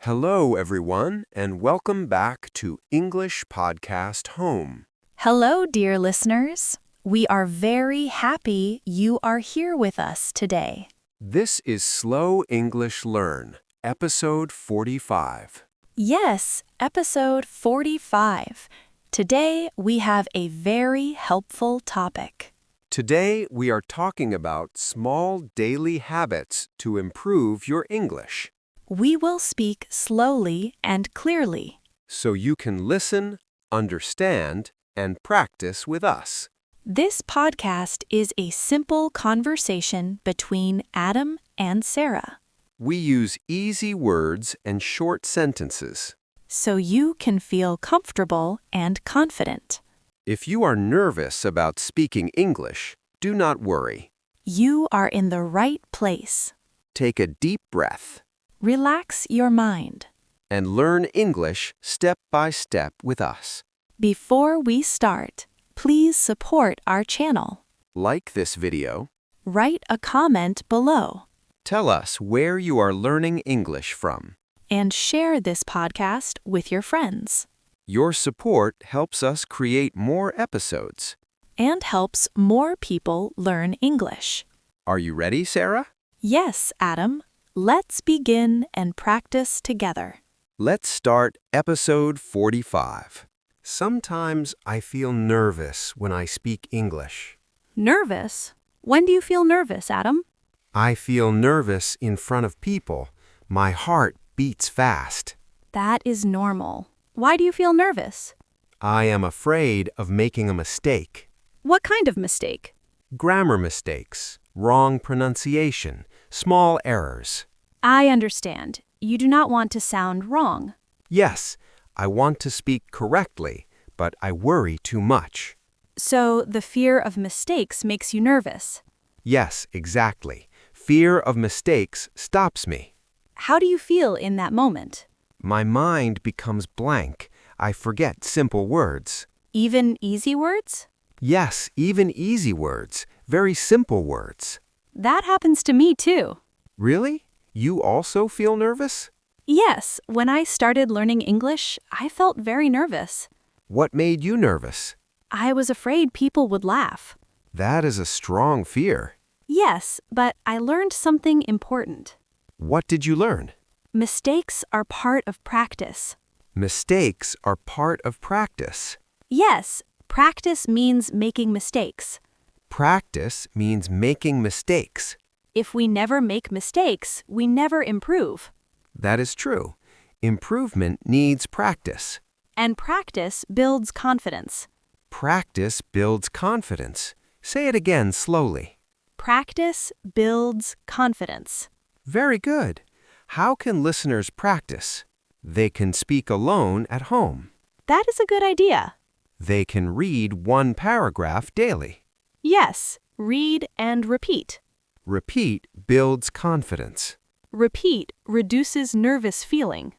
Hello, everyone, and welcome back to English Podcast Home. Hello, dear listeners. We are very happy you are here with us today. This is Slow English Learn, episode 45. Yes, episode 45. Today we have a very helpful topic. Today, we are talking about small daily habits to improve your English, We will speak slowly and clearly. so you can listen, understand, and practice with us. This podcast is a simple conversation between Adam and Sarah, We use easy words and short sentences. so you can feel comfortable and confident. If you are nervous about speaking English, do not worry. You are in the right place. Take a deep breath Relax your mind. and learn English step by step with us. Before we start, please support our channel. Like this video. Write a comment below Tell us where you are learning English from. and share this podcast with your friends Your support helps us create more episodes. and helps more people learn English. Are you ready, Sarah? Yes, Adam, let's begin and practice together. Let's start episode 45. Sometimes I feel nervous when I speak English. Nervous? When do you feel nervous, Adam? I feel nervous in front of people. My heart beats fast. That is normal. Why do you feel nervous? I am afraid of making a mistake. What kind of mistake? Grammar mistakes, wrong pronunciation, small errors. I understand. You do not want to sound wrong. Yes, I want to speak correctly, but I worry too much. So the fear of mistakes makes you nervous. Yes, exactly. Fear of mistakes stops me. How do you feel in that moment? My mind becomes blank. I forget simple words. Even easy words? Yes, even easy words, very simple words. That happens to me too. Really? You also feel nervous? Yes, when I started learning English, I felt very nervous. What made you nervous? I was afraid people would laugh. That is a strong fear. Yes, but I learned something important. What did you learn? Mistakes are part of practice. Mistakes are part of practice. Yes, practice means making mistakes. Practice means making mistakes. If we never make mistakes, we never improve. That is true. Improvement needs practice. And practice builds confidence. Practice builds confidence. Say it again slowly. Practice builds confidence. Very good. How can listeners practice? They can speak alone at home. That is a good idea. They can read one paragraph daily. Yes, read and repeat. Repeat builds confidence. Repeat reduces nervous feeling.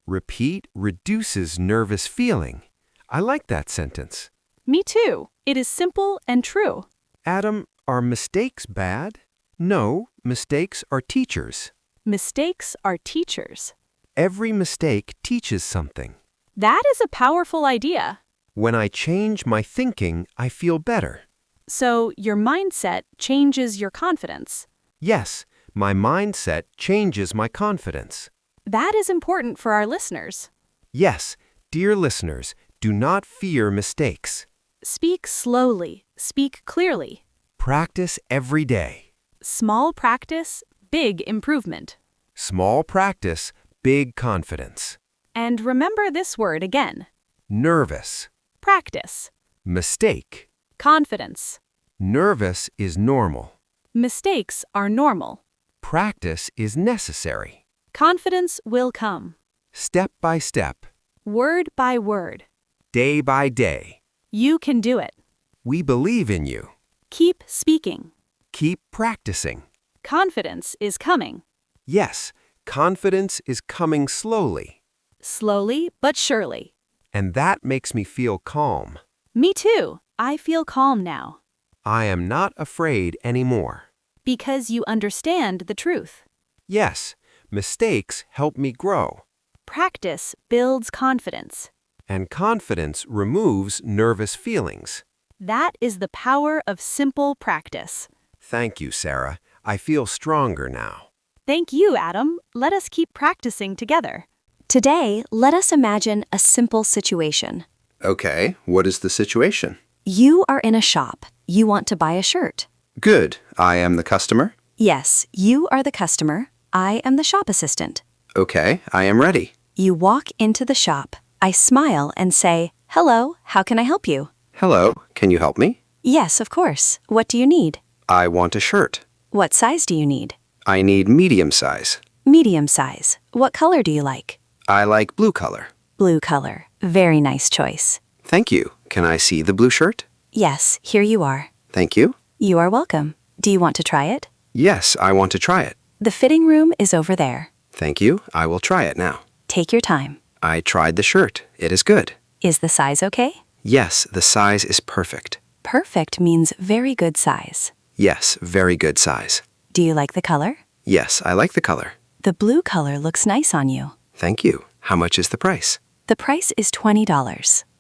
Repeat reduces nervous feeling. I like that sentence. Me too. It is simple and true. Adam, are mistakes bad? No, mistakes are teachers. Mistakes are teachers. Every mistake teaches something. That is a powerful idea. When I change my thinking, I feel better. So your mindset changes your confidence. Yes, my mindset changes my confidence. That is important for our listeners. Yes, dear listeners, do not fear mistakes. Speak slowly. Speak clearly. Practice every day. Small practice, big improvement. Small practice, big confidence. And remember this word again. Nervous. Practice. Mistake. Confidence. Nervous is normal. Mistakes are normal. Practice is necessary. Confidence will come. Step by step. Word by word. Day by day. You can do it. We believe in you. Keep speaking. Keep practicing. Confidence is coming. Yes, confidence is coming slowly. Slowly but surely. And that makes me feel calm. Me too. I feel calm now. I am not afraid anymore. Because you understand the truth. Yes, mistakes help me grow. Practice builds confidence. And confidence removes nervous feelings. That is the power of simple practice. Thank you, Sarah. I feel stronger now. Thank you, Adam. Let us keep practicing together. Today, let us imagine a simple situation. Okay, what is the situation? You are in a shop. You want to buy a shirt. Good. I am the customer. Yes, you are the customer. I am the shop assistant. Okay, I am ready. You walk into the shop. I smile and say, "Hello, how can I help you?" Hello, can you help me? Yes, of course. What do you need? I want a shirt. What size do you need? I need medium size. Medium size. What color do you like? I like blue color. Blue color. Very nice choice. Thank you. Can I see the blue shirt? Yes, here you are. Thank you. You are welcome. Do you want to try it? Yes, I want to try it. The fitting room is over there. Thank you. I will try it now. Take your time. I tried the shirt. It is good. Is the size okay? Yes, the size is perfect. Perfect means very good size. Yes, very good size. Do you like the color? Yes, I like the color. The blue color looks nice on you. Thank you. How much is the price? The price is $20.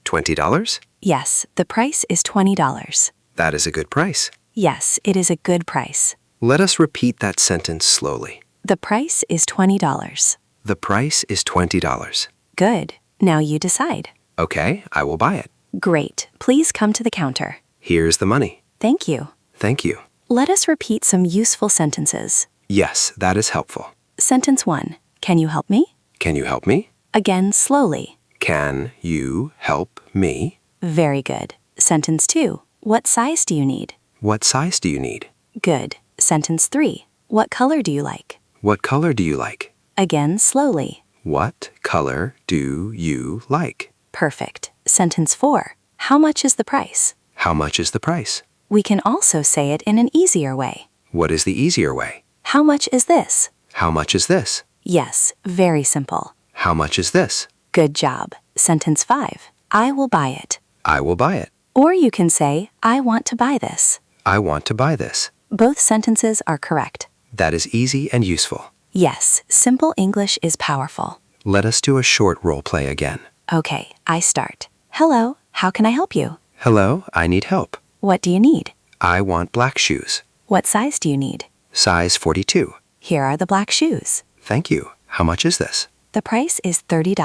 $20? Yes, the price is $20. That is a good price. Yes, it is a good price. Let us repeat that sentence slowly. The price is $20. The price is $20. Good. Now you decide. Okay, I will buy it. Great. Please come to the counter. Here's the money. Thank you. Thank you. Let us repeat some useful sentences. Yes, that is helpful. Sentence 1. Can you help me? Can you help me? Again, slowly. Can you help me? Very good. Sentence 2. What size do you need? What size do you need? Good. Sentence 3. What color do you like? What color do you like? Again, slowly. What color do you like? Perfect. Sentence 4. How much is the price? How much is the price? We can also say it in an easier way. What is the easier way? How much is this? How much is this? Yes, very simple. How much is this? Good job. Sentence 5. I will buy it. I will buy it. Or you can say, I want to buy this. I want to buy this. Both sentences are correct. That is easy and useful. Yes, simple English is powerful. Let us do a short role play again. Okay, I start. Hello, how can I help you? Hello, I need help. What do you need? I want black shoes. What size do you need? Size 42. Here are the black shoes. Thank you. How much is this? The price is $30.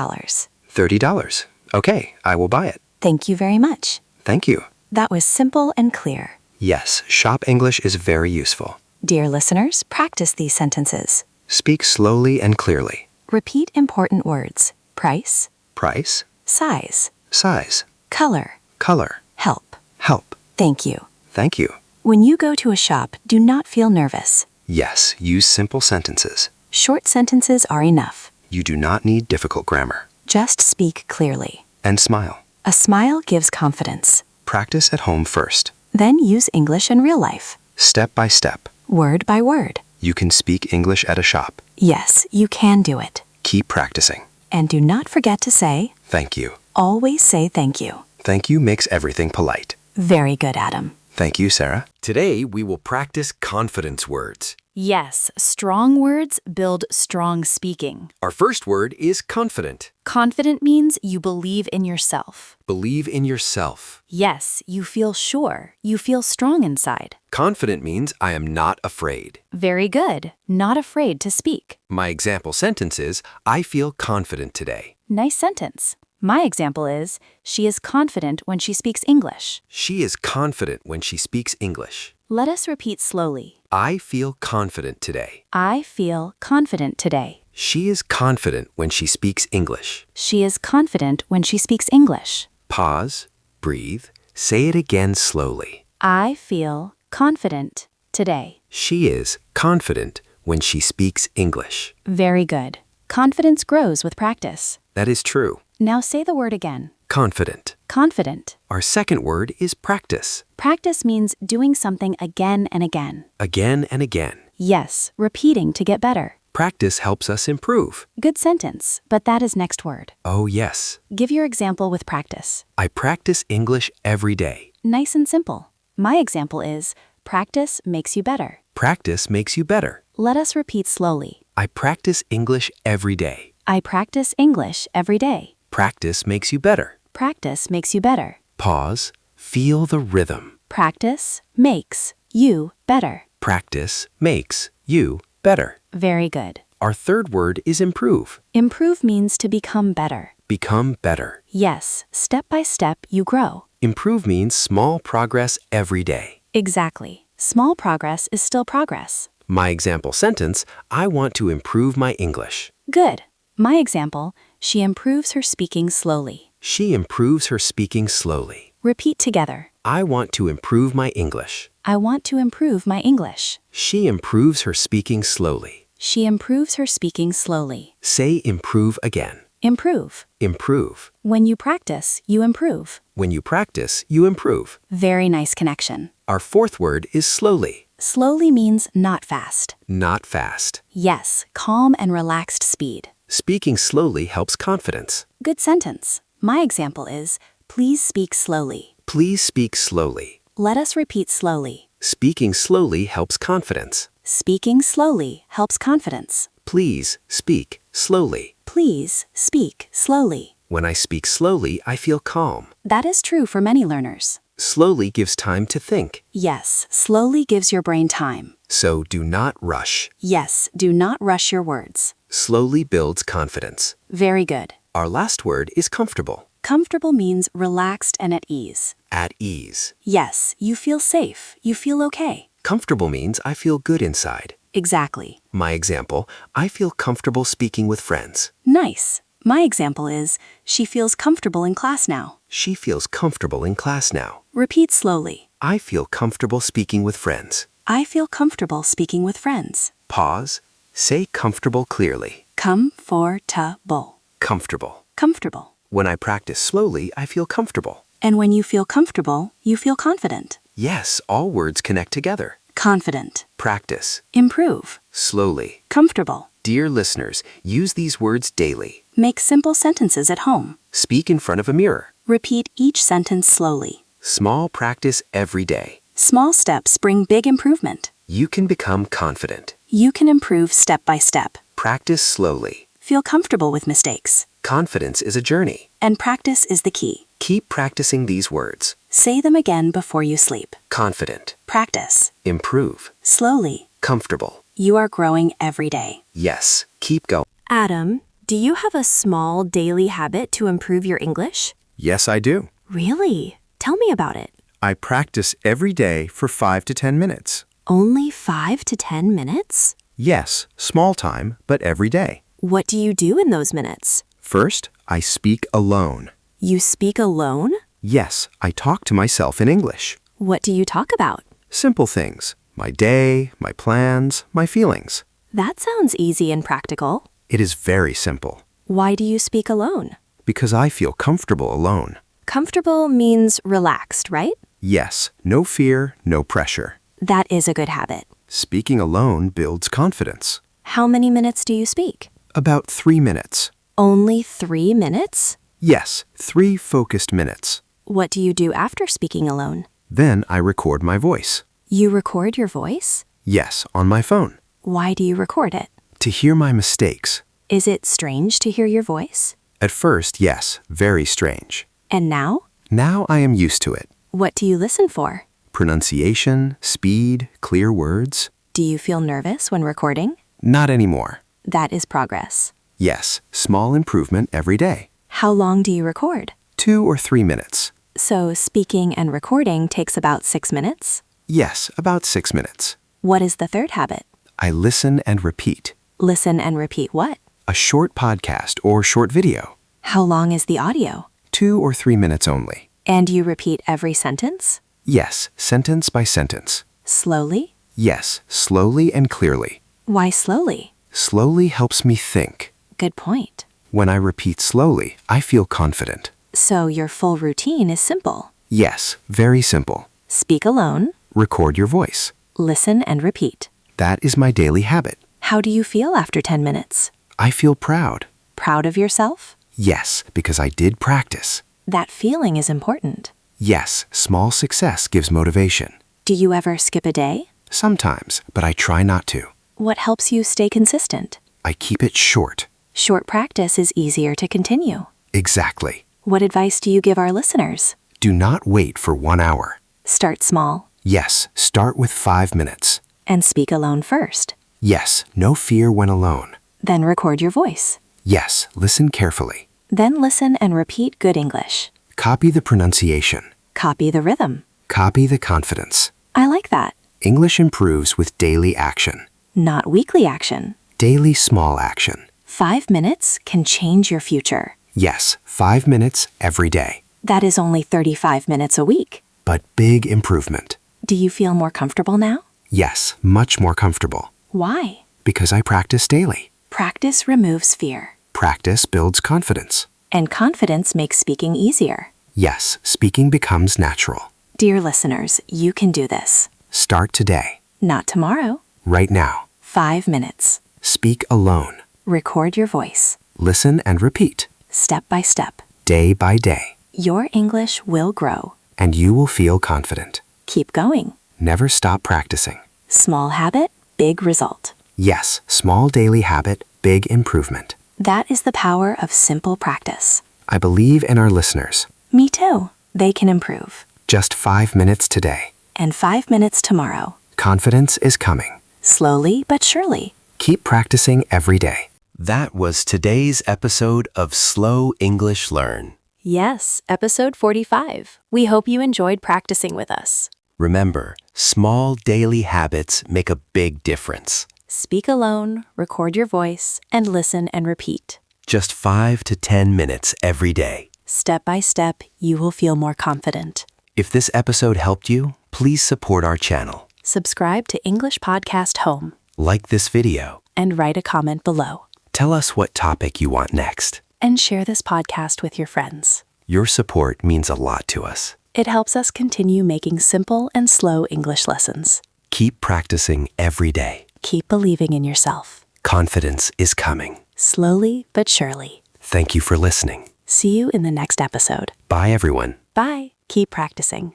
$30. Okay, I will buy it. Thank you very much. Thank you. That was simple and clear. Yes, shop English is very useful. Dear listeners, practice these sentences. Speak slowly and clearly. Repeat important words. Price, Price, size, size, color, color, help. help. Thank you. Thank you. When you go to a shop, do not feel nervous. Yes, use simple sentences. Short sentences are enough. You do not need difficult grammar. Just speak clearly. And smile. A smile gives confidence. Practice at home first. Then use English in real life. Step by step. Word by word. You can speak English at a shop. Yes, you can do it. Keep practicing. And do not forget to say, Thank you. always say thank you. Thank you makes everything polite. Very good, Adam. Thank you, Sarah. Today, we will practice confidence words. Yes, strong words build strong speaking. Our first word is confident. Confident means you believe in yourself. Believe in yourself. Yes, you feel sure. You feel strong inside. Confident means I am not afraid. Very good. Not afraid to speak. My example sentence is, I feel confident today. Nice sentence. My example is, she is confident when she speaks English. She is confident when she speaks English. Let us repeat slowly. I feel confident today. I feel confident today. She is confident when she speaks English. She is confident when she speaks English. Pause, breathe, say it again slowly. I feel confident today. She is confident when she speaks English. Very good. Confidence grows with practice. That is true. Now say the word again. Confident. Confident. Our second word is practice. Practice means doing something again and again. Again and again. Yes, repeating to get better. Practice helps us improve. Good sentence, but that is next word. Oh, yes. Give your example with practice. I practice English every day. Nice and simple. My example is, practice makes you better. Practice makes you better. Let us repeat slowly. I practice English every day. I practice English every day. Practice makes you better. Practice makes you better. Pause. Feel the rhythm. Practice makes you better. Practice makes you better. Very good. Our third word is improve. Improve means to become better. Become better. Yes, step by step you grow. Improve means small progress every day. Exactly. Small progress is still progress. My example sentence, I want to improve my English. Good. My example, she improves her speaking slowly. She improves her speaking slowly. Repeat together. I want to improve my English. I want to improve my English. She improves her speaking slowly. She improves her speaking slowly. Say improve again. Improve. Improve. When you practice, you improve. When you practice, you improve. Very nice connection. Our fourth word is slowly. Slowly means not fast. Not fast. Yes, calm and relaxed speed. Speaking slowly helps confidence. Good sentence. My example is, please speak slowly. Please speak slowly. Let us repeat slowly. Speaking slowly helps confidence. Speaking slowly helps confidence. Please speak slowly. Please speak slowly. When I speak slowly, I feel calm. That is true for many learners. Slowly gives time to think. Yes, slowly gives your brain time. So do not rush. Yes, do not rush your words. Slowly builds confidence. Very good. Our last word is comfortable. Comfortable means relaxed and at ease. At ease. Yes, you feel safe. You feel okay. Comfortable means I feel good inside. Exactly. My example, I feel comfortable speaking with friends. Nice. My example is, she feels comfortable in class now. She feels comfortable in class now. Repeat slowly. I feel comfortable speaking with friends. I feel comfortable speaking with friends. Pause. Say comfortable clearly. Comfortable. Comfortable. Comfortable. When I practice slowly, I feel comfortable. And when you feel comfortable, you feel confident. Yes, all words connect together. Confident. Practice. Improve. Slowly. Comfortable. Dear listeners, use these words daily. Make simple sentences at home. Speak in front of a mirror. Repeat each sentence slowly. Small practice every day. Small steps bring big improvement. You can become confident. You can improve step by step. Practice slowly. Feel comfortable with mistakes. Confidence is a journey. And practice is the key. Keep practicing these words. Say them again before you sleep. Confident. Practice. Improve. Slowly. Comfortable. You are growing every day. Yes, keep going. Adam, do you have a small daily habit to improve your English? Yes, I do. Really? Tell me about it. I practice every day for 5 to 10 minutes. Only 5 to 10 minutes? Yes, small time, but every day. What do you do in those minutes? First, I speak alone. You speak alone? Yes, I talk to myself in English. What do you talk about? Simple things. My day, my plans, my feelings. That sounds easy and practical. It is very simple. Why do you speak alone? Because I feel comfortable alone. Comfortable means relaxed, right? Yes, no fear, no pressure. That is a good habit. Speaking alone builds confidence. How many minutes do you speak? About 3 minutes. Only 3 minutes? Yes, 3 focused minutes. What do you do after speaking alone? Then I record my voice. You record your voice? Yes, on my phone. Why do you record it? To hear my mistakes. Is it strange to hear your voice? At first, yes, very strange. And now? Now I am used to it. What do you listen for? Pronunciation, speed, clear words. Do you feel nervous when recording? Not anymore. That is progress. Yes, small improvement every day. How long do you record? 2 or 3 minutes. So speaking and recording takes about 6 minutes? Yes, about 6 minutes. What is the third habit? I listen and repeat. Listen and repeat what? A short podcast or short video. How long is the audio? 2 or 3 minutes only. And you repeat every sentence? Yes, sentence by sentence. Slowly? Yes, slowly and clearly. Why slowly? Slowly helps me think. Good point. When I repeat slowly, I feel confident. So your full routine is simple. Yes, very simple. Speak alone, Record your voice. listen and repeat. That is my daily habit. How do you feel after 10 minutes? I feel proud. Proud of yourself? Yes, because I did practice. That feeling is important. Yes, small success gives motivation. Do you ever skip a day? Sometimes, but I try not to. What helps you stay consistent? I keep it short. Short practice is easier to continue. Exactly. What advice do you give our listeners? Do not wait for 1 hour. Start small Yes, start with 5 minutes. and speak alone first. Yes, no fear when alone. Then record your voice. Yes, listen carefully. Then listen and repeat good English. Copy the pronunciation. Copy the rhythm. Copy the confidence. I like that. English improves with daily action. Not weekly action. Daily small action. 5 minutes can change your future. Yes, 5 minutes every day. That is only 35 minutes a week. But big improvement. Do you feel more comfortable now? Yes, much more comfortable. Why? Because I practice daily. Practice removes fear. Practice builds confidence. And confidence makes speaking easier. Yes, speaking becomes natural. Dear listeners, you can do this. Start today. Not tomorrow. Right now. 5 minutes. Speak alone. Record your voice. Listen and repeat. Step by step. Day by day. Your English will grow. And you will feel confident. Keep going. Never stop practicing. Small habit, big result. Yes, small daily habit, big improvement. That is the power of simple practice. I believe in our listeners. Me too. They can improve. Just 5 minutes today. And 5 minutes tomorrow. Confidence is coming. Slowly but surely. Keep practicing every day. That was today's episode of Slow English Learn. Yes, episode 45. We hope you enjoyed practicing with us. Remember, small daily habits make a big difference. Speak alone, record your voice, and listen and repeat. Just 5 to 10 minutes every day. Step by step, you will feel more confident. If this episode helped you, please support our channel. Subscribe to English Podcast Home Like this video. and write a comment below. Tell us what topic you want next. And share this podcast with your friends. Your support means a lot to us. It helps us continue making simple and slow English lessons. Keep practicing every day. Keep believing in yourself. Confidence is coming. Slowly but surely. Thank you for listening. See you in the next episode. Bye, everyone. Bye. Keep practicing.